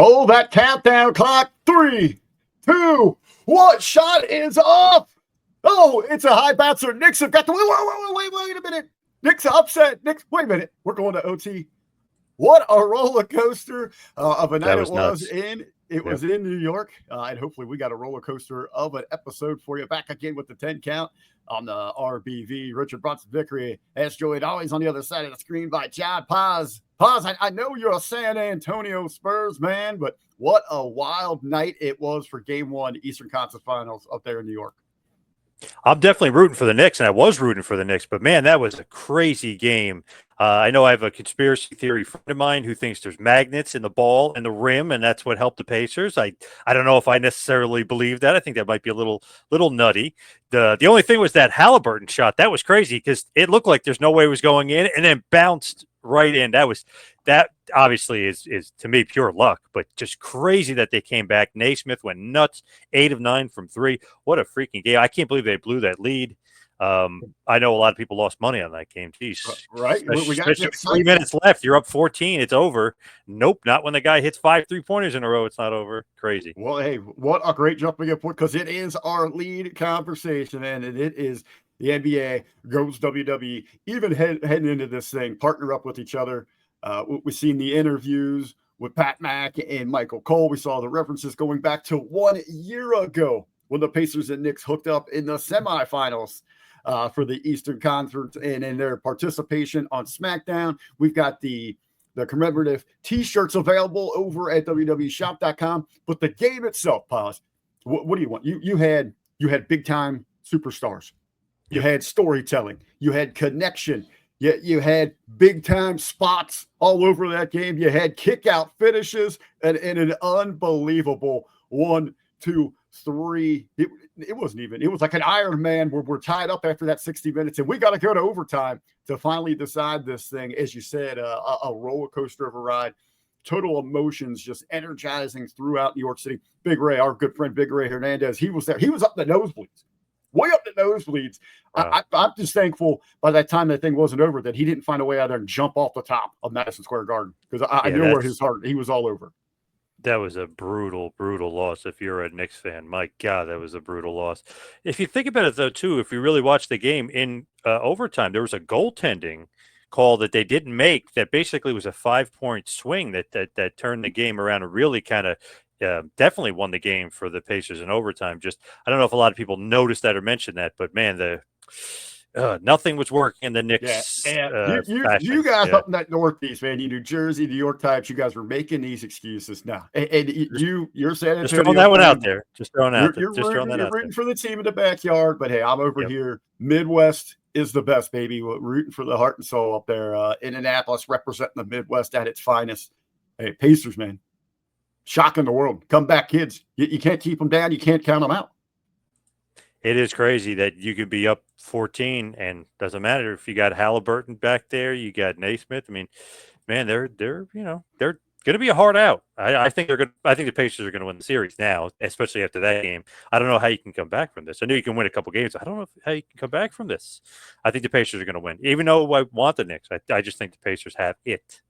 Oh, that countdown clock. 3, 2, 1. Shot is off. Oh, it's a high bouncer. Knicks have got to wait a minute. Knicks upset. Knicks, wait a minute. We're going to OT. What a roller coaster of a night it was in. It was in New York, and hopefully we got a roller coaster of an episode for you. Back again with the 10 count on the RBV. Richard Brunson Vickery, as joined always on the other side of the screen by John Paz. Paz, I know you're a San Antonio Spurs man, but what a wild night it was for Game 1 Eastern Conference Finals up there in New York. I'm definitely rooting for the Knicks, and I was rooting for the Knicks, but man, that was a crazy game. I know I have a conspiracy theory friend of mine who thinks there's magnets in the ball and the rim, and that's what helped the Pacers. I don't know if I necessarily believe that. I think that might be a little nutty. The only thing was that Halliburton shot. That was crazy because it looked like there's no way it was going in, and then bounced right in. That obviously is to me pure luck, but just crazy that they came back. Naismith went nuts, 8 of 9 from 3. What a freaking game! I can't believe they blew that lead. I know a lot of people lost money on that game. Jeez. Right. We got 3 minutes left. You're up 14. It's over. Nope. Not when the guy hits 5 3-pointers in a row. It's not over. Crazy. Well, hey, what a great jumping point, because it is our lead conversation, and it is the NBA goes WWE, even heading into this thing, partner up with each other. We've seen the interviews with Pat Mack and Michael Cole. We saw the references going back to 1 year ago when the Pacers and Knicks hooked up in the semifinals for the Eastern Conference, and in their participation on SmackDown. We've got the commemorative T-shirts available over at www.shop.com. But the game itself, Paz, what do you want? You had big time superstars. You had storytelling. You had connection. You had big time spots all over that game. You had kick out finishes and an unbelievable 1, 2, 3. It wasn't even. It was like an Iron Man where we're tied up after that 60 minutes, and we got to go to overtime to finally decide this thing. As you said, a roller coaster of a ride. Total emotions just energizing throughout New York City. Big Ray, our good friend Big Ray Hernandez, he was there. He was up the nosebleeds. Way up the nosebleeds. Wow. I'm just thankful by that time that thing wasn't over that he didn't find a way out there and jump off the top of Madison Square Garden, because I knew where his heart, he was all over. That was a brutal loss. If you're a Knicks fan, my God, that was a brutal loss. If you think about it, though, too, if you really watch the game in overtime, there was a goaltending call that they didn't make that basically was a 5-point swing that turned the game around and really kind of definitely won the game for the Pacers in overtime. Just, I don't know if a lot of people noticed that or mentioned that, but man, nothing was working in the Knicks. You guys up in that Northeast, man, you New Jersey, New York types, you guys were making these excuses now. And you're saying just throwing that one out there. Just throwing out there. You're rooting for the team in the backyard, but hey, I'm over here. Midwest is the best, baby. We're rooting for the heart and soul up there. Indianapolis representing the Midwest at its finest. Hey, Pacers, man. Shocking the world. Come back, kids. You can't keep them down. You can't count them out. It is crazy that you could be up 14 and doesn't matter if you got Halliburton back there, you got Naismith. I mean, man, they're going to be a hard out. I think the Pacers are going to win the series now, especially after that game. I don't know how you can come back from this. I know you can win a couple games. I don't know how you can come back from this. I think the Pacers are going to win, even though I want the Knicks. I just think the Pacers have it.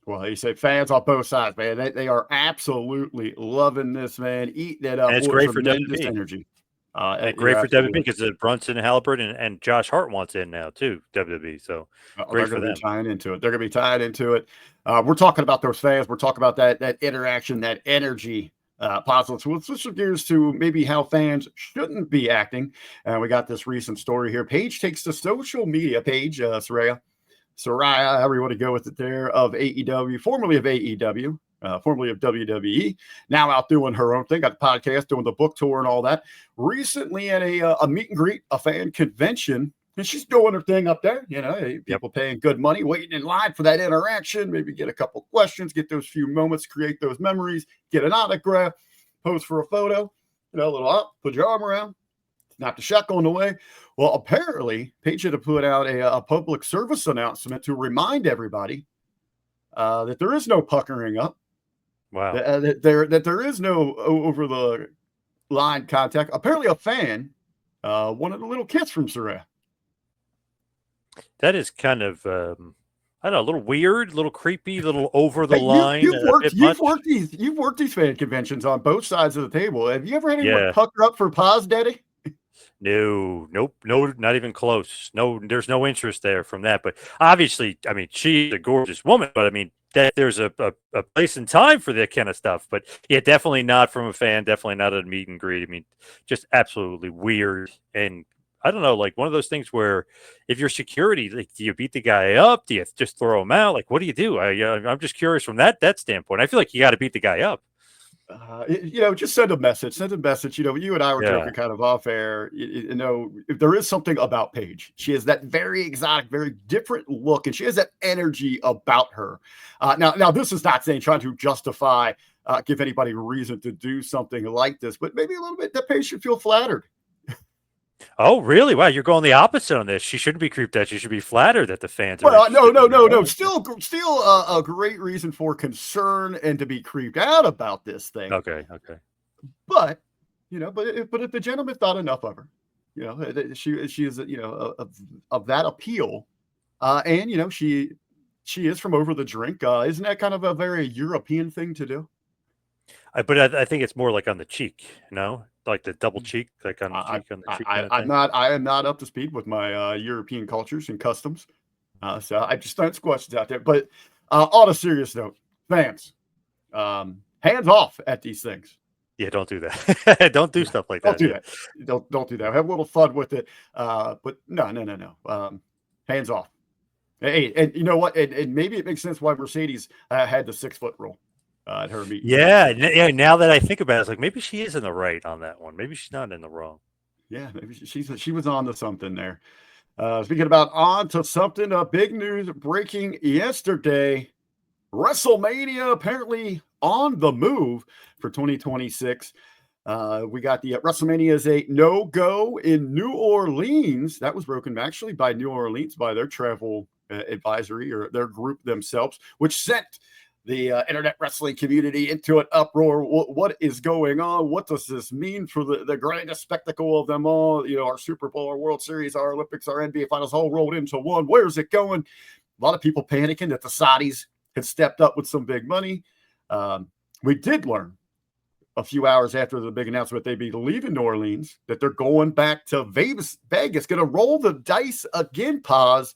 Well, you say fans on both sides, man. They are absolutely loving this, man. Eating it up. And it's great for WB. Energy. Great for WB because Brunson, Halliburton, and Josh Hart wants in now too. WB, so great for them. Tying into it. They're going to be tied into it. We're talking about those fans. We're talking about that interaction, that energy. Positive. So let's switch gears to maybe how fans shouldn't be acting. And we got this recent story here. Paige takes to social media. Paige, Soraya, however you want to go with it there, of AEW, formerly of AEW, formerly of WWE, now out doing her own thing, got the podcast, doing the book tour and all that. Recently at a meet and greet, a fan convention, and she's doing her thing up there. People paying good money, waiting in line for that interaction, maybe get a couple questions, get those few moments, create those memories, get an autograph, pose for a photo, a little put your arm around. Not the shot going away. Well, apparently, Paige had to put out a public service announcement to remind everybody that there is no puckering up. Wow. That there is no over the line contact. Apparently, a fan wanted a little kiss from Sarah. That is kind of I don't know, a little weird, a little creepy, a little over the Hey, line, a bit much. you've worked these fan conventions on both sides of the table. Have you ever had anyone Yeah. pucker up for Paz Daddy? No, nope, no, not even close. No, there's no interest there from that. But obviously, I mean, she's a gorgeous woman. But I mean, that there's a place and time for that kind of stuff. But yeah, definitely not from a fan. Definitely not at a meet and greet. I mean, just absolutely weird. And I don't know, like one of those things where if you're security, like, do you beat the guy up? Do you just throw him out? Like, what do you do? I'm just curious from that standpoint. I feel like you got to beat the guy up. Just send a message. Send a message. You and I were Yeah. joking kind of off air. If there is something about Paige, she has that very exotic, very different look, and she has that energy about her. Now, this is not saying trying to justify, give anybody reason to do something like this, but maybe a little bit that Paige should feel flattered. Oh, really? Wow, you're going the opposite on this. She shouldn't be creeped out. She should be flattered that the fans are Well, no, interested no, in no, her. no. Oh, Still, a great reason for concern and to be creeped out about this thing. okay, okay. But but if the gentleman thought enough of her, she is of that appeal, and she is from over the drink. Isn't that kind of a very European thing to do? But I think it's more like on the cheek, no, like the double cheek, like on the I, cheek, on the I, cheek I kind of I'm thing. not I am not up to speed with my European cultures and customs, so I just throw questions out there. But on a serious note, fans, hands off at these things. Yeah, don't do that. Don't do Yeah, stuff like don't that. do Yeah. that. Don't do that. Have a little fun with it. But no, no, no, no. Hands off. Hey, and you know what? And maybe it makes sense why Mercedes had the 6 foot rule at her meet and greet. Yeah, yeah. Now that I think about it, it's like maybe she is in the right on that one. Maybe she's not in the wrong. Yeah, maybe she was on to something there. Speaking about on to something, big news breaking yesterday. WrestleMania apparently on the move for 2026. We got the WrestleMania is a no-go in New Orleans. That was broken actually by New Orleans, by their travel advisory or their group themselves, which sent the internet wrestling community into an uproar. What is going on? What does this mean for the grandest spectacle of them all? Our Super Bowl, our World Series, our Olympics, our NBA Finals all rolled into one. Where's it going? A lot of people panicking that the Saudis had stepped up with some big money. We did learn a few hours after the big announcement they'd be leaving New Orleans that they're going back to Vegas, going to roll the dice again. Pause.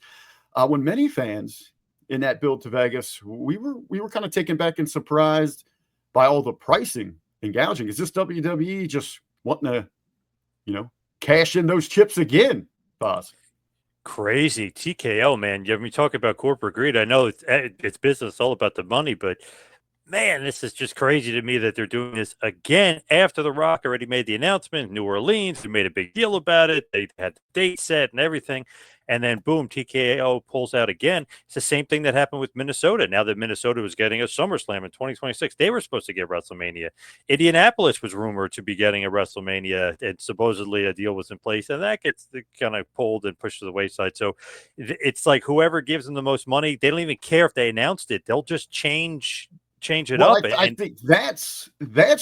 When many fans in that build to Vegas, we were kind of taken back and surprised by all the pricing and gouging. Is this WWE just wanting to, cash in those chips again? Pause. Crazy TKO, man. You me talk about corporate greed. I know it's business, all about the money, but man, this is just crazy to me that they're doing this again after The Rock already made the announcement. New Orleans, they made a big deal about it. They had the date set and everything. And then boom, TKO pulls out again. It's the same thing that happened with Minnesota. Now that Minnesota was getting a SummerSlam in 2026, they were supposed to get WrestleMania. Indianapolis was rumored to be getting a WrestleMania, and supposedly a deal was in place. And that gets kind of pulled and pushed to the wayside. So it's like whoever gives them the most money, they don't even care if they announced it. They'll just change it Well, up. I And think that's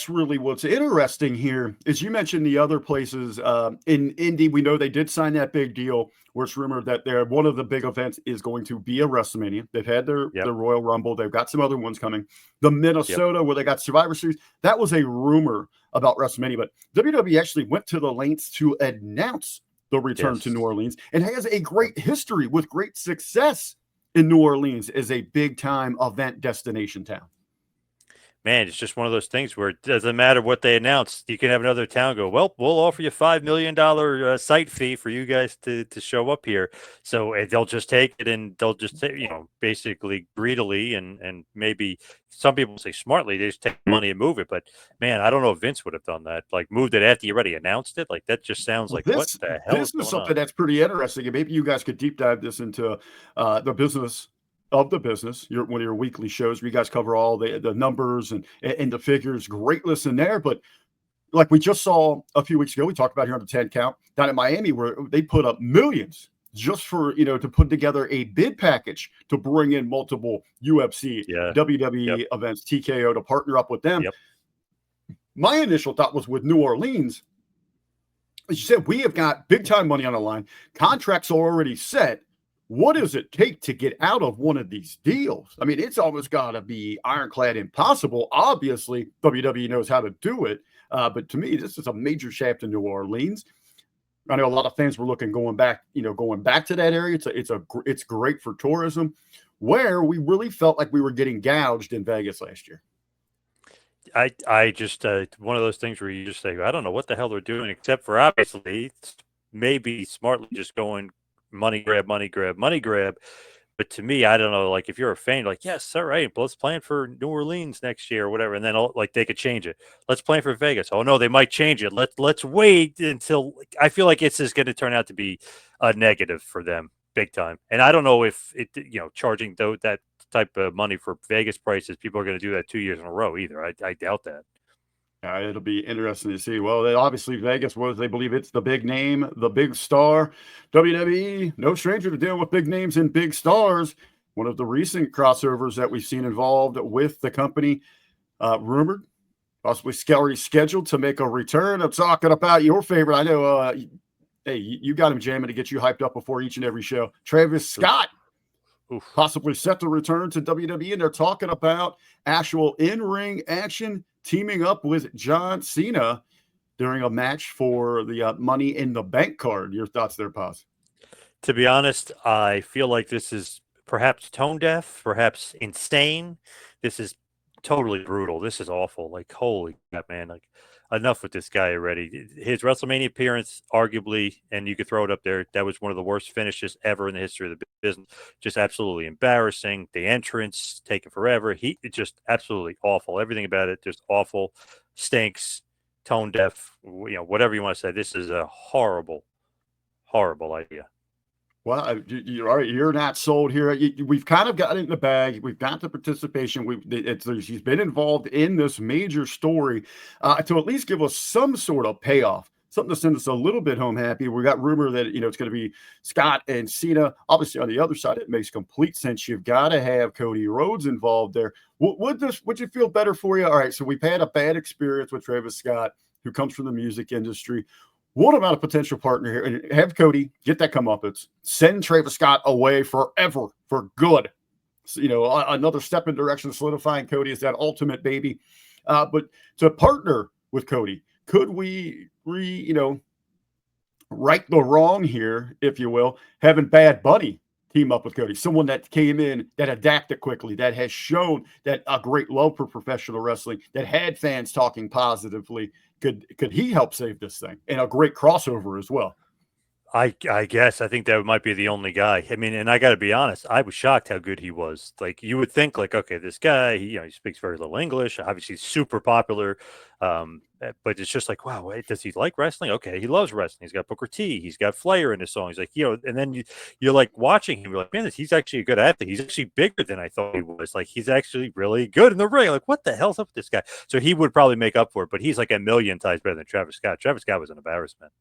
really what's interesting here. Is you mentioned the other places in Indy, we know they did sign that big deal where it's rumored that one of the big events is going to be a WrestleMania. They've had their yep, Royal Rumble. They've got some other ones coming. The yep, Minnesota where they got Survivor Series, that was a rumor about WrestleMania, but WWE actually went to the lengths to announce the return to New yes. Orleans and has a great history with great success in New Orleans as a big time event destination town. Man, it's just one of those things where it doesn't matter what they announce. You can have another town go, well, we'll offer you $5 million site fee for you guys to show up here. So they'll just take it and they'll just say, basically greedily and maybe some people say smartly, they just take the money and move it. But man, I don't know if Vince would have done that. Like moved it after you already announced it. Like that just sounds Well, like what the hell this is is going on? something that's pretty interesting, and maybe you guys could deep dive this into the business of the business. One of your weekly shows where you guys cover all the numbers and the figures. Great listen there, but like we just saw a few weeks ago, we talked about here on the 10 count down in Miami, where they put up millions just for to put together a bid package to bring in multiple UFC, Yeah. Yep. WWE events, TKO to partner up with them. Yep. My initial thought was with New Orleans. As you said, we have got big time money on the line. Contracts are already set. what does it take to get out of one of these deals? I mean, it's almost got to be ironclad impossible. Obviously, WWE knows how to do it. But to me, this is a major shaft in New Orleans. I know a lot of fans were going back to that area. It's great for tourism, where we really felt like we were getting gouged in Vegas last year. I just one of those things where you just say, I don't know what the hell they're doing, except for obviously maybe smartly just going money grab, money grab, money grab. But to me, I don't know. Like if you're a fan, you're like, yes, all right, let's plan for New Orleans next year or whatever, and then like they could change it. Let's plan for Vegas. Oh no, they might change it. Let's wait until. I feel like it's just going to turn out to be a negative for them, big time. And I don't know if it, charging that type of money for Vegas prices, people are going to do that 2 years in a row either. I doubt that. It'll be interesting to see. Well, obviously Vegas they believe it's the big name, the big star. WWE, no stranger to dealing with big names and big stars. One of the recent crossovers that we've seen involved with the company, rumored, possibly scheduled to make a return. I'm talking about your favorite. I know, hey, you got him jamming to get you hyped up before each and every show. Travis Scott. Oof. Possibly set to return to WWE, and they're talking about actual in-ring action, teaming up with John Cena during a match for the Money in the Bank card. Your thoughts there, Paz? To be honest, I feel like this is perhaps tone deaf, perhaps insane. This is totally brutal. This is awful. Like, holy crap, man. Like, enough with this guy already. His WrestleMania appearance, arguably, and you could throw it up there, that was one of the worst finishes ever in the history of the business. Just absolutely embarrassing. The entrance, taking forever. Just absolutely awful. Everything about it, just awful. Stinks. Tone deaf. Whatever you want to say. This is a horrible, horrible idea. Well, you're not sold here. We've kind of got it in the bag. We've got the participation. She's been involved in this major story to at least give us some sort of payoff, something to send us a little bit home happy. We got rumor that it's going to be Scott and Cena. Obviously, on the other side, it makes complete sense. You've got to have Cody Rhodes involved there. Would you feel better for you? All right, so we've had a bad experience with Travis Scott, who comes from the music industry. What about a potential partner here? And have Cody get that comeuppance, send Travis Scott away forever for good. So, another step in direction of solidifying Cody as that ultimate baby. But to partner with Cody, could we right the wrong here, if you will, having Bad Bunny team up with Cody, someone that came in, that adapted quickly, that has shown that a great love for professional wrestling, that had fans talking positively. Could he help save this thing? And a great crossover as well. I guess I think that might be the only guy. I mean, and I got to be honest, I was shocked how good he was. Like you would think, like, okay, this guy, he speaks very little English. Obviously, he's super popular, but it's just like, wow, wait, does he like wrestling? Okay, he loves wrestling. He's got Booker T. He's got Flair in his songs. Like and then you're like watching him. You're like, man, he's actually a good athlete. He's actually bigger than I thought he was. Like he's actually really good in the ring. Like what the hell's up with this guy? So he would probably make up for it. But he's like a million times better than Travis Scott. Travis Scott was an embarrassment.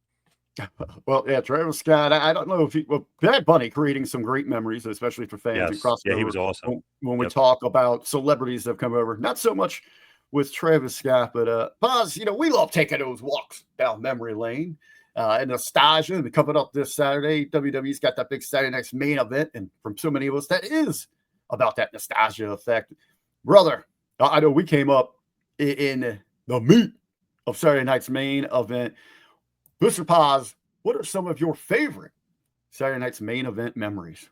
Well, yeah, Travis Scott. I don't know if Bad Bunny creating some great memories, especially for fans and crossover. Yeah, he was awesome. When we talk about celebrities that have come over, not so much with Travis Scott, but Buzz. We love taking those walks down memory lane and nostalgia. And coming up this Saturday, WWE's got that big Saturday night's main event, and from so many of us, that is about that nostalgia effect, brother. I know we came up in the meat of Saturday night's main event. Mr. Paz, what are some of your favorite Saturday night's main event memories?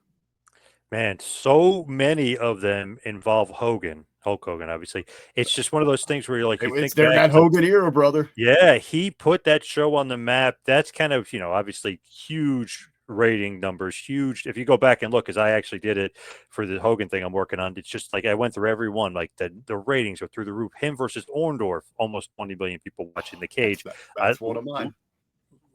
Man, so many of them involve Hulk Hogan, obviously. It's just one of those things where you're like, it's during that Hogan era, brother. Yeah, he put that show on the map. That's kind of, obviously huge rating numbers, huge. If you go back and look, because I actually did it for the Hogan thing I'm working on, it's just like I went through every one, like the ratings are through the roof. Him versus Orndorff, almost 20 million people watching the cage. That's one of mine.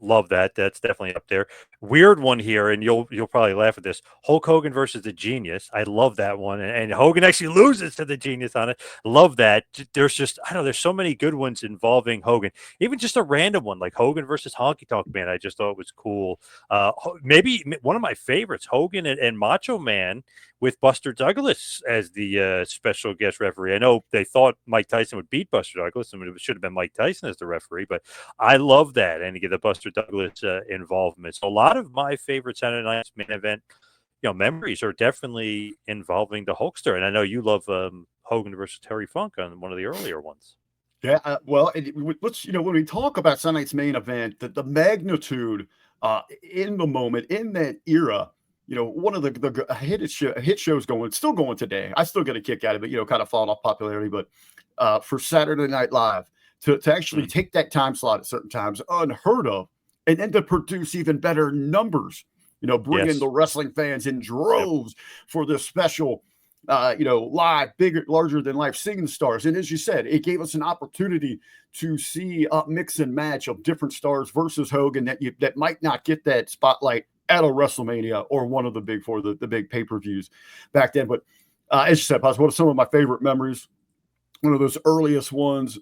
Love that. That's definitely up there. Weird one here, and you'll probably laugh at this. Hulk Hogan versus the Genius. I love that one, and Hogan actually loses to the Genius on it. Love that. There's just there's so many good ones involving Hogan. Even just a random one like Hogan versus Honky Tonk Man. I just thought it was cool. Maybe one of my favorites, Hogan and Macho Man with Buster Douglas as the special guest referee. I know they thought Mike Tyson would beat Buster Douglas, and it should have been Mike Tyson as the referee, but I love that, and to get the Buster Douglas involvement. So a lot of my favorite Saturday night's main event memories are definitely involving the Hulkster. And I know you love Hogan versus Terry Funk on one of the earlier ones. Yeah, well, let's when we talk about Sunday night's main event, the magnitude in the moment in that era, one of the hit shows going, still going today. I still get a kick out of it, kind of falling off popularity, but for Saturday Night Live to actually take that time slot at certain times, unheard of, and then to produce even better numbers, bringing the wrestling fans in droves for this special. Live, bigger, larger than life singing stars. And as you said, it gave us an opportunity to see a mix and match of different stars versus Hogan that might not get that spotlight at a WrestleMania or one of the big four, the big pay-per-views back then. But as you said, one of some of my favorite memories, one of those earliest ones,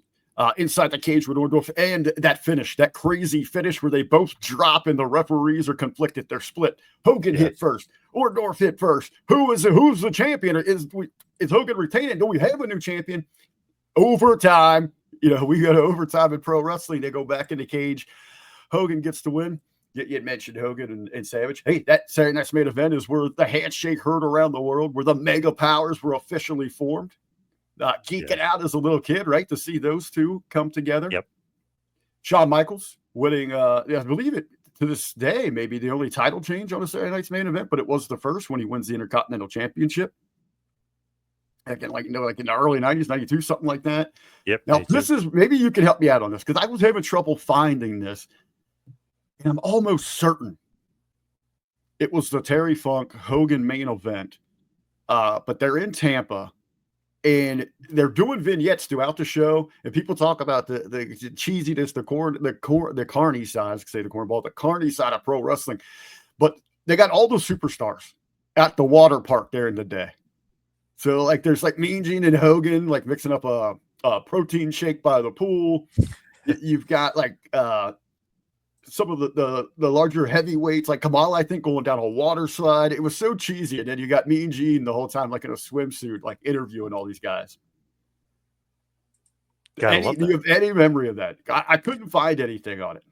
inside the cage with Orndorff, and that finish, that crazy finish where they both drop and the referees are conflicted. They're split. Hogan hit first. Orndorff hit first. Who's the champion? Is Hogan retaining? Do we have a new champion? Overtime. We go to overtime in pro wrestling. They go back in the cage. Hogan gets the win. You had mentioned Hogan and Savage. Hey, that Saturday night's main event is where the handshake heard around the world, where the mega powers were officially formed. Geeking out as a little kid, right? To see those two come together. Yep. Shawn Michaels winning, I believe it to this day, maybe the only title change on a Saturday night's main event, but it was the first when he wins the Intercontinental Championship. Again, in the early 90s, 92, something like that. Yep. Now, this is, maybe you can help me out on this, because I was having trouble finding this. And I'm almost certain it was the Terry Funk Hogan main event. But they're in Tampa. And they're doing vignettes throughout the show, and people talk about the cheesiness, the carny side, say the cornball, the carny side of pro wrestling. But they got all the superstars at the water park there in the day. So there's Mean Gene and Hogan mixing up a protein shake by the pool. You've got some of the larger heavyweights, like Kamal, I think, going down a water slide. It was so cheesy. And then you got Mean Gene the whole time, in a swimsuit, interviewing all these guys. Do you have any memory of that? I couldn't find anything on it.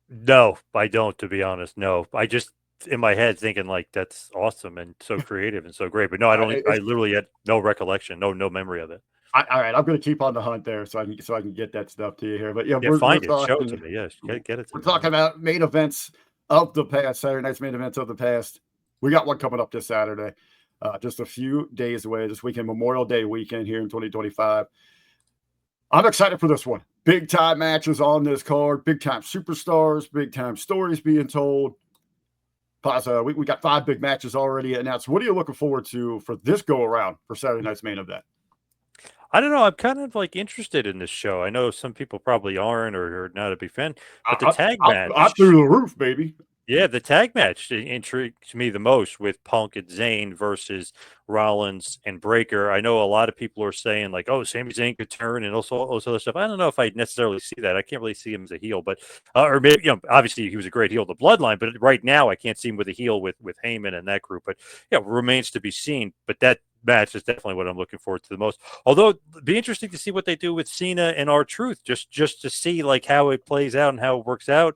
No, I don't, to be honest. No, I just, in my head, thinking that's awesome and so creative and so great. But no, I don't. I literally had no recollection, no memory of it. All right, I'm going to keep on the hunt there so I can get that stuff to you here. But find it, show it to me. Yes, get it. We're talking about main events of the past, Saturday night's main events of the past. We got one coming up this Saturday, just a few days away this weekend, Memorial Day weekend here in 2025. I'm excited for this one. Big time matches on this card, big time superstars, big time stories being told. We got 5 big matches already announced. What are you looking forward to for this go around for Saturday night's main event? I don't know. I'm kind of interested in this show. I know some people probably aren't or are not a big fan, but the tag match, I'm through the roof, baby. Yeah, the tag match intrigues me the most with Punk and Zayn versus Rollins and Breaker. I know a lot of people are saying oh, Sami Zayn could turn and also all this other stuff. I don't know if I necessarily see that. I can't really see him as a heel, but or maybe obviously he was a great heel of the Bloodline, but right now I can't see him with a heel with Heyman and that group. But remains to be seen. But that match is definitely what I'm looking forward to the most. Although it'd be interesting to see what they do with Cena and R-Truth, just to see how it plays out and how it works out.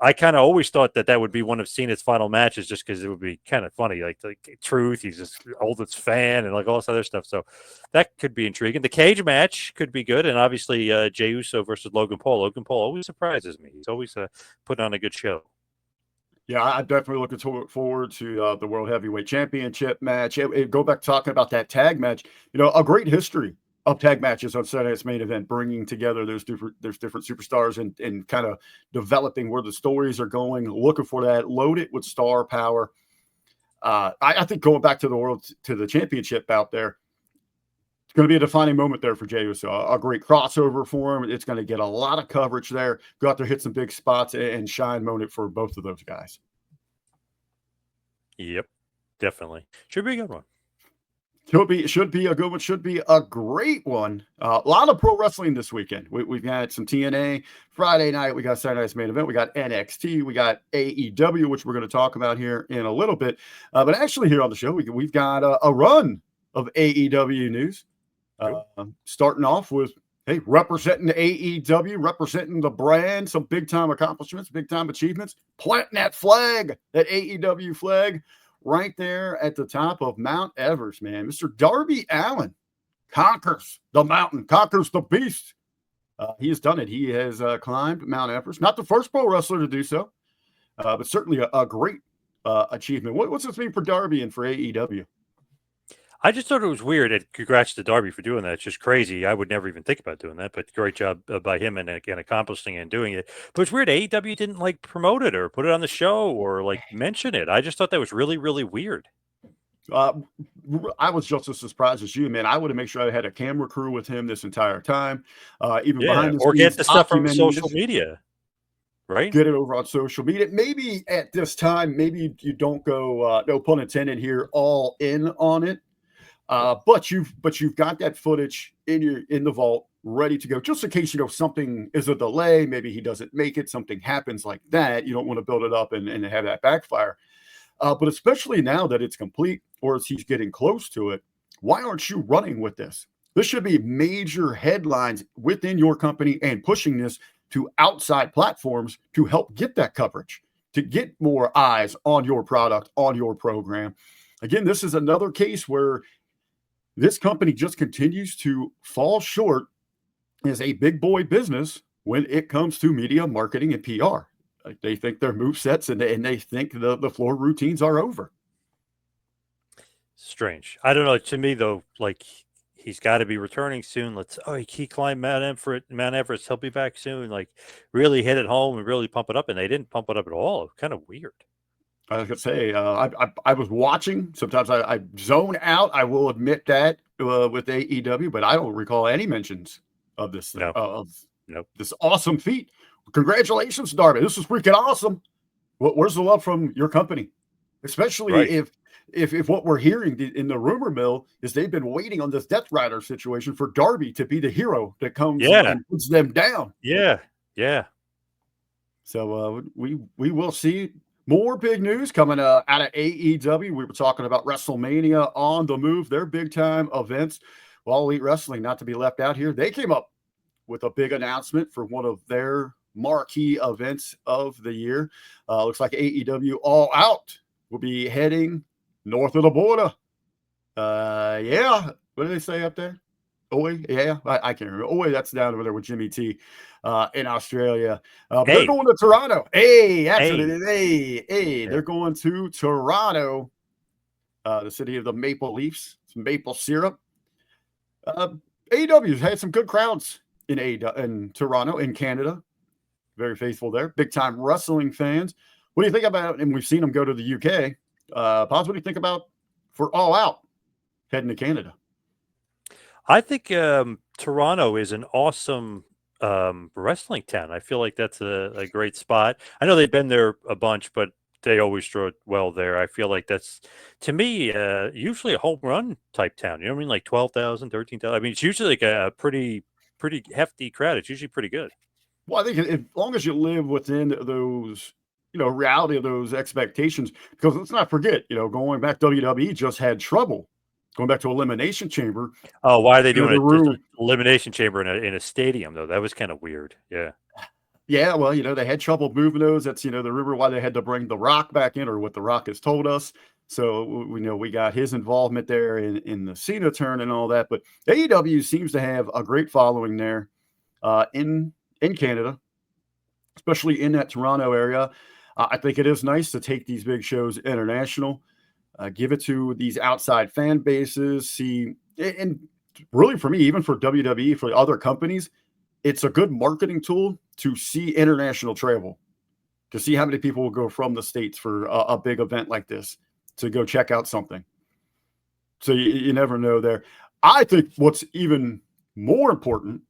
I kind of always thought that would be one of Cena's final matches, just because it would be kind of funny. Truth, he's this oldest fan and all this other stuff. So that could be intriguing. The cage match could be good, and obviously Jey Uso versus Logan Paul. Logan Paul always surprises me. He's always putting on a good show. Yeah, I'm definitely looking forward to the World Heavyweight Championship match. Go back talking about that tag match. A great history of tag matches on Saturday's main event, bringing together there's different superstars and kind of developing where the stories are going. Looking for that, loaded with star power. I think going back to the championship out there, it's going to be a defining moment there for Jey Uso. A great crossover for him. It's going to get a lot of coverage there. Go out there, hit some big spots, and shine moment for both of those guys. Yep, definitely. Should be a good one. Should be a good one. Should be a great one. A lot of pro wrestling this weekend. We've got some TNA Friday night. We got Saturday night's main event. We got NXT. We got AEW, which we're going to talk about here in a little bit. But actually, here on the show, we've got a run of AEW news. Starting off with representing AEW, representing the brand, some big time accomplishments, big time achievements, planting that flag, that AEW flag. right there at the top of Mount Everest, man. Mr. Darby Allin conquers the mountain, conquers the beast. He has done it. He has climbed Mount Everest. Not the first pro wrestler to do so, but certainly a great achievement. What's this mean for Darby and for AEW? I just thought it was weird. And congrats to Darby for doing that. It's just crazy. I would never even think about doing that, but great job by him and again accomplishing and doing it. But it's weird. AEW didn't like promote it or put it on the show or like mention it. I just thought that was really, really weird. I was just as surprised as you, man. I would have made sure I had a camera crew with him this entire time, even Yeah, behind the or scenes, get the stuff from documenting social this. media, right? Get it over on social media. Maybe at this time, maybe you don't go, no pun intended here, all in on it. But you've got that footage in the vault ready to go, just in case something is a delay. Maybe he doesn't make it, something happens like that. You don't want to build it up and have that backfire. But especially now that it's complete, or as he's getting close to it, why aren't you running with this? This should be major headlines within your company and pushing this to outside platforms to help get that coverage, to get more eyes on your product, on your program. Again, this is another case where this company just continues to fall short as a big boy business when it comes to media, marketing, and PR. They think their move sets and they think the floor routines are over. Strange. I don't know. To me, though, like he's got to be returning soon. He climbed Mount Everest. He'll be back soon. Like really hit it home and really pump it up. And they didn't pump it up at all. Kind of weird. I was gonna say, I was watching. Sometimes I zone out. I will admit that with AEW, but I don't recall any mentions of this thing, No, this awesome feat. Congratulations, Darby. This is freaking awesome. Where's the love from your company? Especially right. if what we're hearing in the rumor mill is they've been waiting on this Death Rider situation for Darby to be the hero that comes and puts them down. Yeah. So we will see more big news coming out of AEW. We were talking about WrestleMania on the move, their big time events. Well, Elite Wrestling, not to be left out here, they came up with a big announcement for one of their marquee events of the year. Looks like AEW All Out will be heading north of the border. Yeah. What do they say up there? Oi, yeah, I can't remember. Oi, that's down over there with Jimmy T in Australia. But they're going to Toronto. Hey, that's what it is. Hey, they're going to Toronto, the city of the Maple Leafs, some maple syrup. AEW's had some good crowds in Toronto, in Canada. Very faithful there. Big time wrestling fans. What do you think about, and we've seen them go to the UK. Poz, what do you think about for All Out heading to Canada? I think Toronto is an awesome wrestling town. I feel like that's a great spot. I know they've been there a bunch, but they always draw well there. I feel like that's, to me, usually a home run type town. You know what I mean? Like 12,000, 13,000. I mean, it's usually like a pretty hefty crowd. It's usually pretty good. Well, I think as long as you live within those, reality of those expectations, because let's not forget, going back, WWE just had trouble going back to Elimination Chamber. Oh, why are they doing an Elimination Chamber in a stadium, though? That was kind of weird. Yeah. Yeah, well, they had trouble moving those. That's, the rumor why they had to bring The Rock back in, or what The Rock has told us. So we know we got his involvement there in the Cena turn and all that. But AEW seems to have a great following there in Canada, especially in that Toronto area. I think it is nice to take these big shows international, give it to these outside fan bases, see, and really for me, even for WWE, for other companies, it's a good marketing tool to see international travel, to see how many people will go from the States for a big event like this to go check out something. So you never know there. I think what's even more important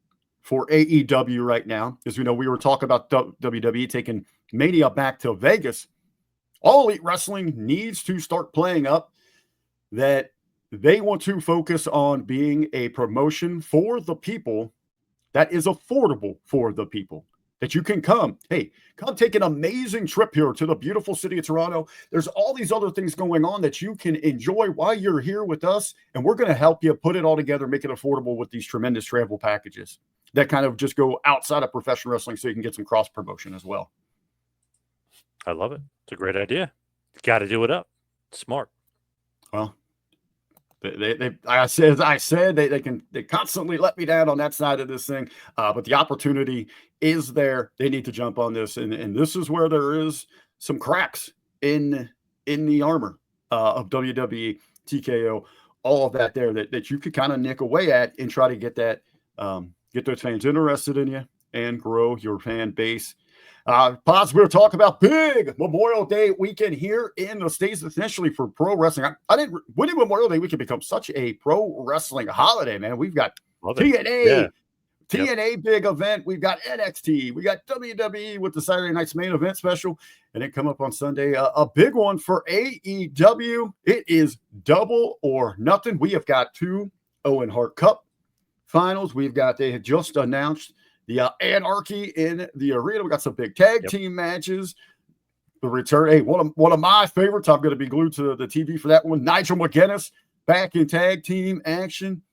for AEW right now is, we were talking about WWE taking Mania back to Vegas. All Elite Wrestling needs to start playing up that they want to focus on being a promotion for the people that is affordable for the people, that you can come. Hey, come take an amazing trip here to the beautiful city of Toronto. There's all these other things going on that you can enjoy while you're here with us, and we're going to help you put it all together, make it affordable with these tremendous travel packages that kind of just go outside of professional wrestling so you can get some cross promotion as well. I love it. It's a great idea. Got to do it up. Smart. Well, I said they constantly let me down on that side of this thing, but the opportunity is there. They need to jump on this, and this is where there is some cracks in the armor of WWE, TKO, all of that there that you could kind of nick away at and try to get that get those fans interested in you and grow your fan base. Pods, we're talking about big Memorial Day weekend here in the States, essentially for pro wrestling. When did Memorial Day weekend become such a pro wrestling holiday, man? We've got TNA, big event. We've got NXT. We got WWE with the Saturday night's main event special. And it come up on Sunday, a big one for AEW. It is double or nothing. We have got 2 Owen Hart Cup finals. They had just announced the Anarchy in the arena. We got some big tag team matches. The return, one of my favorites. I'm going to be glued to the TV for that one. Nigel McGuinness back in tag team action.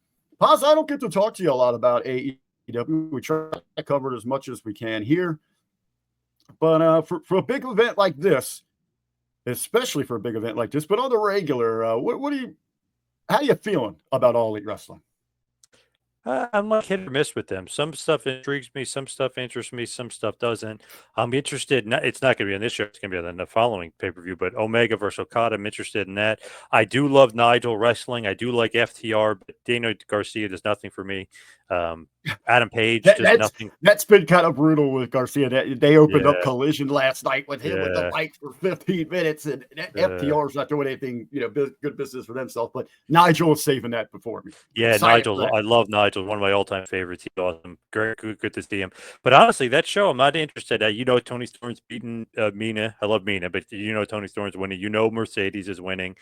Paz, I don't get to talk to you a lot about AEW. We try to cover it as much as we can here. But for a big event like this, especially for a big event like this, but on the regular, how are you feeling about All Elite Wrestling? I'm like hit or miss with them. Some stuff intrigues me, some stuff interests me, some stuff doesn't. I'm interested. It's not going to be on this show. It's going to be on the following pay-per-view. But Omega versus Okada, I'm interested in that. I do love Nigel wrestling. I do like FTR, but Daniel Garcia does nothing for me. Adam Page does nothing. That's been kind of brutal with Garcia. They opened up Collision last night with him with the mic for 15 minutes, and FTR's not doing anything, good business for themselves. But Nigel is saving that before me. Yeah, Nigel. I love Nigel. One of my all-time favorites. He's awesome. Great, good to see him. But honestly, that show, I'm not interested. Tony Storm's beating Mina. I love Mina, but Tony Storm's winning. Mercedes is winning.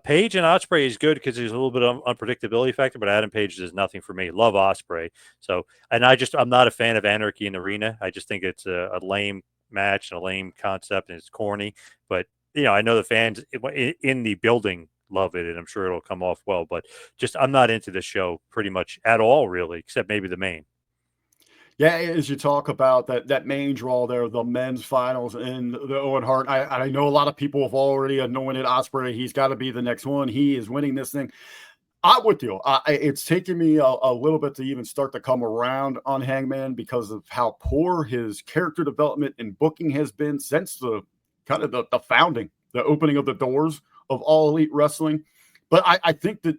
Paige and Ospreay is good because there's a little bit of unpredictability factor, but Adam Page does nothing for me. Love Ospreay. So, and I'm not a fan of Anarchy in the Arena. I just think it's a lame match and a lame concept, and it's corny. But I know the fans in the building love it, and I'm sure it'll come off well. But I'm not into this show pretty much at all, really, except maybe the main. Yeah, as you talk about that main draw there, the men's finals in the Owen Hart, I know a lot of people have already anointed Ospreay. He's got to be the next one. He is winning this thing. I'm with you. It's taken me a little bit to even start to come around on Hangman because of how poor his character development and booking has been since the founding, the opening of the doors of All Elite Wrestling. But I think that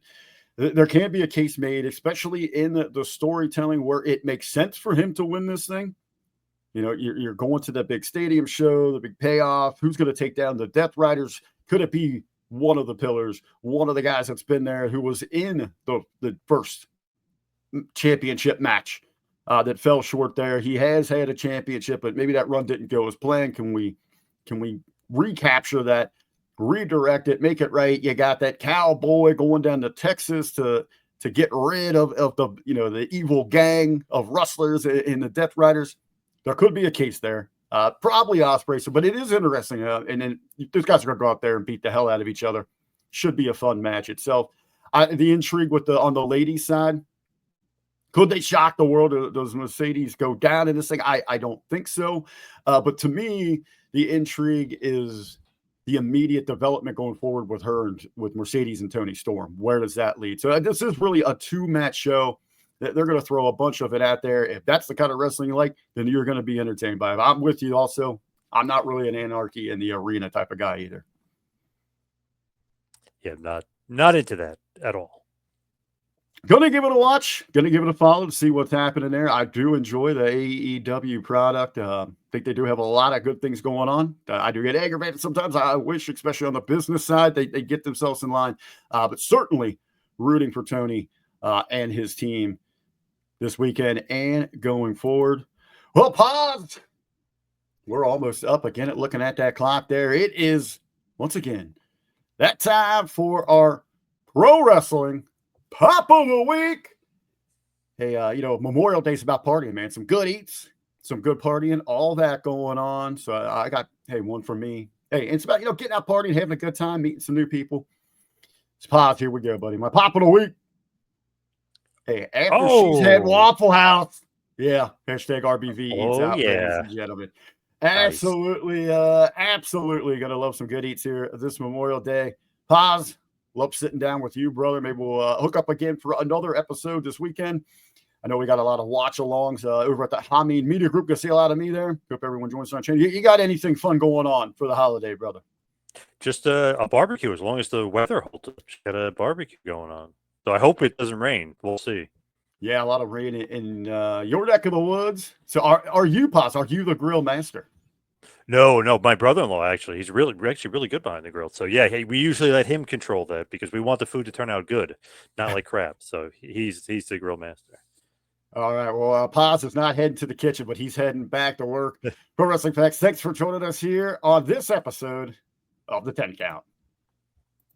there can be a case made, especially in the storytelling, where it makes sense for him to win this thing. You're going to the big stadium show, the big payoff. Who's going to take down the Death Riders? Could it be one of the pillars, one of the guys that's been there who was in the first championship match that fell short there? He has had a championship, but maybe that run didn't go as planned. Can we recapture that, redirect it, make it right? You got that cowboy going down to Texas to get rid of the the evil gang of rustlers in the Death Riders. There could be a case there. Probably Ospreay, but it is interesting. And then those guys are going to go out there and beat the hell out of each other. Should be a fun match itself. The intrigue on the ladies' side, could they shock the world? Does Mercedes go down in this thing? I don't think so. But to me, the intrigue is the immediate development going forward with her and with Mercedes and Tony Storm. Where does that lead? So this is really a 2-match show. They're going to throw a bunch of it out there. If that's the kind of wrestling you like, then you're going to be entertained by it. I'm with you also. I'm not really an Anarchy in the Arena type of guy either. Yeah, not into that at all. Going to give it a watch. Going to give it a follow to see what's happening there. I do enjoy the AEW product. I think they do have a lot of good things going on. I do get aggravated sometimes. I wish, especially on the business side, they get themselves in line. But certainly rooting for Tony and his team this weekend and going forward. Well, pause. We're almost up again at looking at that clock there. It is, once again, that time for our pro wrestling pop of the week. Hey, Memorial Day is about partying, man. Some good eats, some good partying, all that going on. So I got, one for me. Hey, it's about, getting out partying, having a good time, meeting some new people. It's pause. Here we go, buddy. My pop of the week. Hey, after she's had Waffle House. Yeah. Hashtag RBV eats out, ladies and gentlemen. Absolutely. Absolutely going to love some good eats here this Memorial Day. Paz, love sitting down with you, brother. Maybe we'll hook up again for another episode this weekend. I know we got a lot of watch-alongs over at the Hameen Media Group. Gonna see a lot of me there. Hope everyone joins us on channel. You got anything fun going on for the holiday, brother? Just a barbecue, as long as the weather holds up. Got a barbecue going on. So I hope it doesn't rain. We'll see. Yeah, a lot of rain in your neck of the woods. So are you, Paz? Are you the grill master? No, my brother-in-law actually, he's really good behind the grill. So yeah, hey, we usually let him control that because we want the food to turn out good, not like crap. So he's the grill master. All right. Well, Paz is not heading to the kitchen, but he's heading back to work. Pro Wrestling Facts, thanks for joining us here on this episode of the 10 Count.